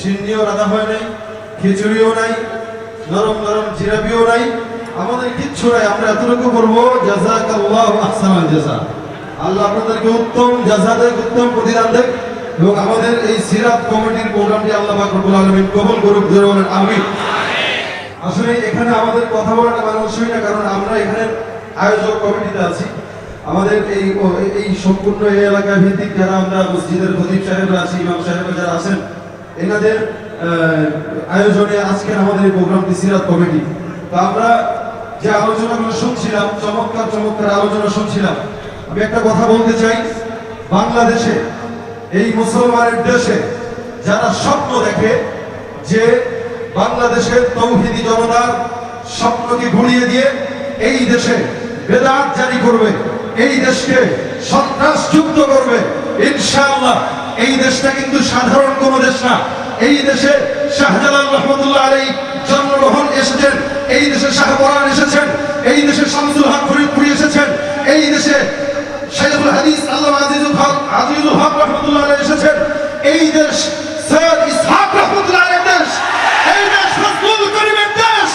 সিন্নিও রাধা হয় নাই, খিচুড়িও নাই, নরম নরম জিলাপিও নাই, আমাদের কিচ্ছু নাই। আমরা এতটুকু বলবো জাযাকাল্লাহু আহসানাল জাযা। আল্লাহ আপনাদেরকে উত্তম জাযা দেক, উত্তম প্রতিদান দেক, এবং আমাদের এই সিরাত কমিটির প্রোগ্রামটি আল্লাহ পাক রব্বুল আলামিন কবুল করুক। জোরে বলেন আমিন। আসলে এখানে আমাদের কথা বলাটা মানুষই না, কারণ আমরা এখানে আয়োজক কমিটিতে আছি। আমাদের এই সম্পূর্ণ এই এলাকা ভিত্তিক যারা আমরা মসজিদের খতিব সাহেবরা আছি, ইমাম সাহেবরা যারা আছেন, এনাদের আয়োজনে আজকের আমাদের এই প্রোগ্রামটি সিরাত কমিটি। তো আমরা যে আলোচনাগুলো শুনছিলাম, চমৎকার চমৎকার আলোচনা শুনছিলাম। আমি একটা কথা বলতে চাই, বাংলাদেশে এই মুসলমানের দেশে যারা স্বপ্ন দেখে যে বাংলাদেশের তৌহিদি জনতার স্বপ্নকে ঘুরিয়ে দিয়ে এই দেশে বেদাত জারি করবে, এই দেশকে সন্ত্রাসযুক্ত করবে, ইনশাআল্লাহ এই দেশটা কিন্তু সাধারণ কোনো দেশ না। এই দেশে শাহজালাল রহমতুল্লাহ আলাইহি জন্মগ্রহণ এসেছেন, এই দেশে শাহপরান এসেছেন, এই দেশে শামসুল হক ফরিদপুরি এসেছেন, এই দেশে শাইখুল হাদিস আল্লামা আজিজুল হক রহমতুল্লাহ আলাইহি এসেছেন, এই দেশ সৈয়দ ইসহাক রহমতুল্লাহ আলাইহির দেশ, এই দেশ ফজলুল করিমের দেশ,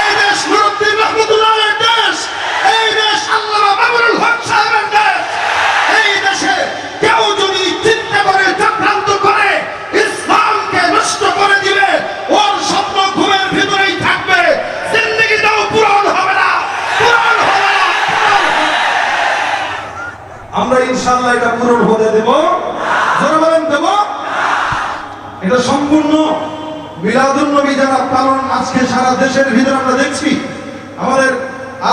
এই দেশ নুরউদ্দিন রহমতুল্লাহ আলাইহির দেশ, এই দেশ আল্লামা মামুনুল হক সাহেবের দেশ। এই দেশে কেউ যদি চিন্তা করে চক্রান্ত করে ইসলামকে নষ্ট করে দিবে, ওর স্বপ্ন ঘুমের ভিতরেই থাকবে, জিন্দেগিটাও পূরণ হবে না, পূরণ হবে না। আমরা ইনশাআল্লাহ এটা পূরণ হতে দেব, জোরে বলেন দেব। এটা সম্পূর্ণ মিলাদুন নবী যারা পালন আজকে সারা দেশের ভিতরে আমরা দেখছি। আমাদের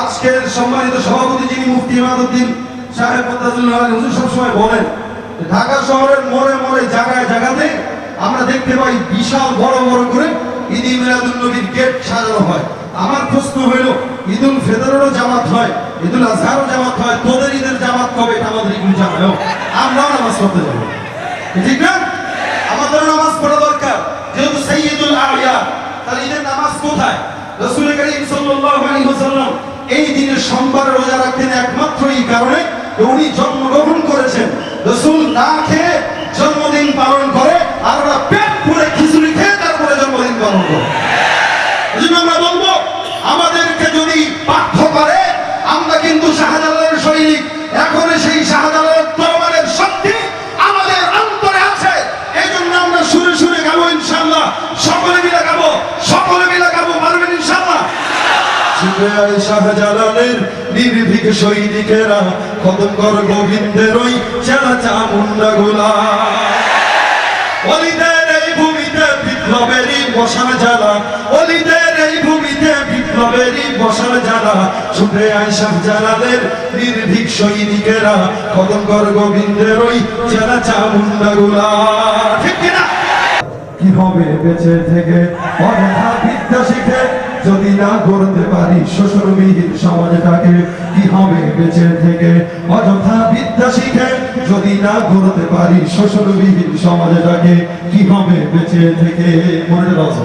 আজকের সম্মানিত সভাপতি যিনি মুফতি ইমাদউদ্দিন সাহেব মুতাজিল্লাহ আলী হুজুর সবসময় বলেন, ঢাকা শহরের মোড়ে মোড়ে জায়গায় জায়গাতে আমরা দেখতে পাই বিশাল বড় বড় করে ঈদ মিলাদুন নবীর গেট সাজানো হয়। আমার প্রশ্ন হইল, ঈদুল ফিতরেরও জামাত হয়, ঈদুল আজহারও জামাত হয়, তোদের ঈদের জামাত কবে? এটা আমাদের ঈদুল জামাত, আমরাও নামাজ পড়তে যাবো, ঠিক না? আমাদের নামাজ পড়া দরকার, যেহেতু সাইয়্যিদুল আলিয়া। তাহলে ঈদের নামাজ কোথায়? রাসূল করিম সাল্লাল্লাহু আলাইহি ওয়াসাল্লাম এই দিনে সোমবার রোজা রাখতেন একমাত্র এই কারণে উনি জন্মগ্রহণ করেছেন। রাসূল না খেয়ে জন্মদিন পালন করে, আর ওরা পেট পুরে খিচুড়ি খেয়ে তারপরে জন্মদিন পালন করে। এজন্য আমরা বলবো, আমাদেরকে যদি পাঠ্য করে, আমরা কিন্তু শাহজালালের সৈনিক। এখন সেই শাহজালালের তরবারের শক্তি আমাদের অন্তরে আছে। এই জন্য আমরা সুরে সুরে গাবো ইনশাআল্লাহ, সকলে মিলে গাবো, সকলে মিলে গাবো, পারবেন ইনশাআল্লাহ। শাহজালালের নির্ভীক সৈনিকেরা খতম কর গোবিন্দের ওই চেলা চামুন্ডা গোলা। ওলিদের এই ভূমিতে বিপ্লবেরই বসার জ্বালা, ওলিদের এই ভূমিতে বিপ্লবেরই বসার জ্বালা। ছুটে আয় শাহজালালের নির্ভীক সৈনিকেরা খতম কর গোবিন্দের ওই চেলা চামুন্ডা গোলা। ঠিক কিনা? কি হবে বেঁচে থেকে অযথা বিদ্যা শিখে যদি না গড়তে পারি শ্বশুরবিহীন সমাজটাকে? কি হবে বেঁচে থেকে অযথা বিদ্যা শিখে যদি না গড়তে পারি শ্বশুরবিহীন সমাজটাকে? কি হবে বেঁচে থেকে? মনে রাখো,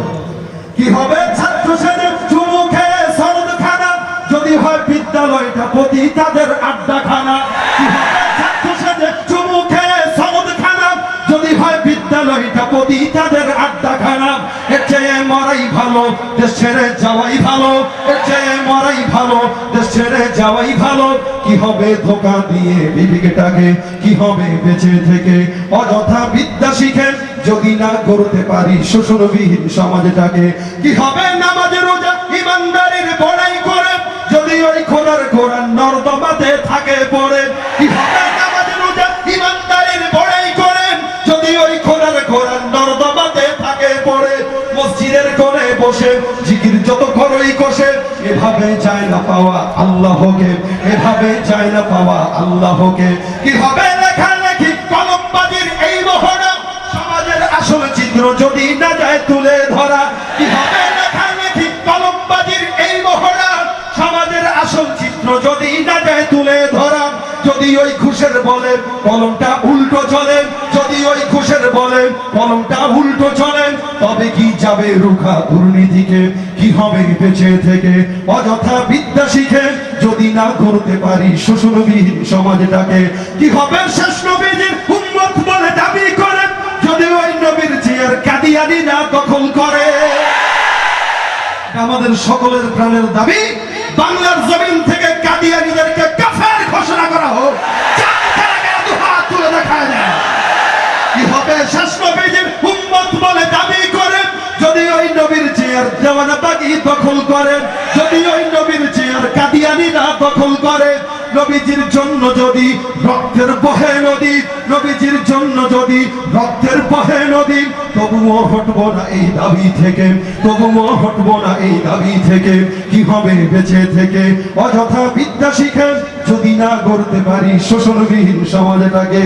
কি হবে ছাত্র সেজে চুমুখে সনদখানা যদি হয় বিদ্যালয়টা প্রতি তাদের আড্ডাখানা? কি হবে ছাত্র সেজে চুমুখে সনদখানা যদি হয় বিদ্যালয়টা প্রতি তাদের আড্ডাখানা? এর চেয়ে মরাই ভালো, দেশ ছেড়ে যাওয়াই ভালো, এর চেয়ে মরাই ভালো, দেশ ছেড়ে যাওয়াই ভালো। কি হবে ধোঁকা দিয়ে বিবেকটাকে? কি হবে বেঁচে থেকে অযথা বিদ্যা শিখে যদি না করতে পারি শ্বশুরবিহীন সমাজটাকে? কি হবে নামাজ রোজা ইমানদারির বড়াই করে যদি ওই খোদার কোরআন নর্দমাতে থাকে পড়ে? কি হবে নামাজ রোজা ইমানদারির বড়াই করে যদি ওই খোদার কোরআন নর্দমাতে থাকে পড়ে? মসজিদের কোণে বসে জিকির যত করই কষে, এভাবে যায় না পাওয়া আল্লাহকে, এভাবে যায় না পাওয়া আল্লাহকে। কি হবে লেখালেখি কলমবাজির এই মহড়া সমাজের আসল চিত্র যদি না যায় তুলে ধরা? কি হবে লেখালেখি কলমবাজির এই মহড়া সমাজের আসল চিত্র যদি না যায় তুলে ধরা? যদি ওই ঘুষের বলে কলমটা উল্টো চলে, যদি ওই ঘুষের বলে কলমটা উল্টো চলে, তবে কি যাবে রুখা দুর্নীতিকে? কি হবে বেঁচে থেকে অযথা বিদ্যা শিখে যদি না করতে পারি শ্বশুরবিহীন সমাজটাকে? কি হবে শেষ নবীজির উম্মত বলে দাবি করে যদি ওই নবীর জিয়ার কাদিয়ানি কাদিয়ানীরা দখল করে। আমাদের সকলের প্রাণের দাবি, বাংলার জমিন থেকে কাদিয়ানীদেরকে কাফের ঘোষণা করা হোক। দুহাত তুলে দেখায় না কি হবে? শেষ নবীজির উম্মত বলে দাবি করে যদি ওই নবীর চেয়ার দেওয়ানবাগী দখল করে, যদি ওই নবীর চেয়ার কাদিয়ানীরা দখল করে, নবীজির জন্য যদি রক্তের বহে নদী, নবীজির জন্য যদি রক্তের বহে নদী, তবুও হটবো না এই দাবি থেকে, তবুও হটবো না এই দাবি থেকে। কি হবে বেঁচে থেকে অযথা বিদ্যা শিখে যদি না গড়তে পারি শোষণবিহীন সমাজটাকে?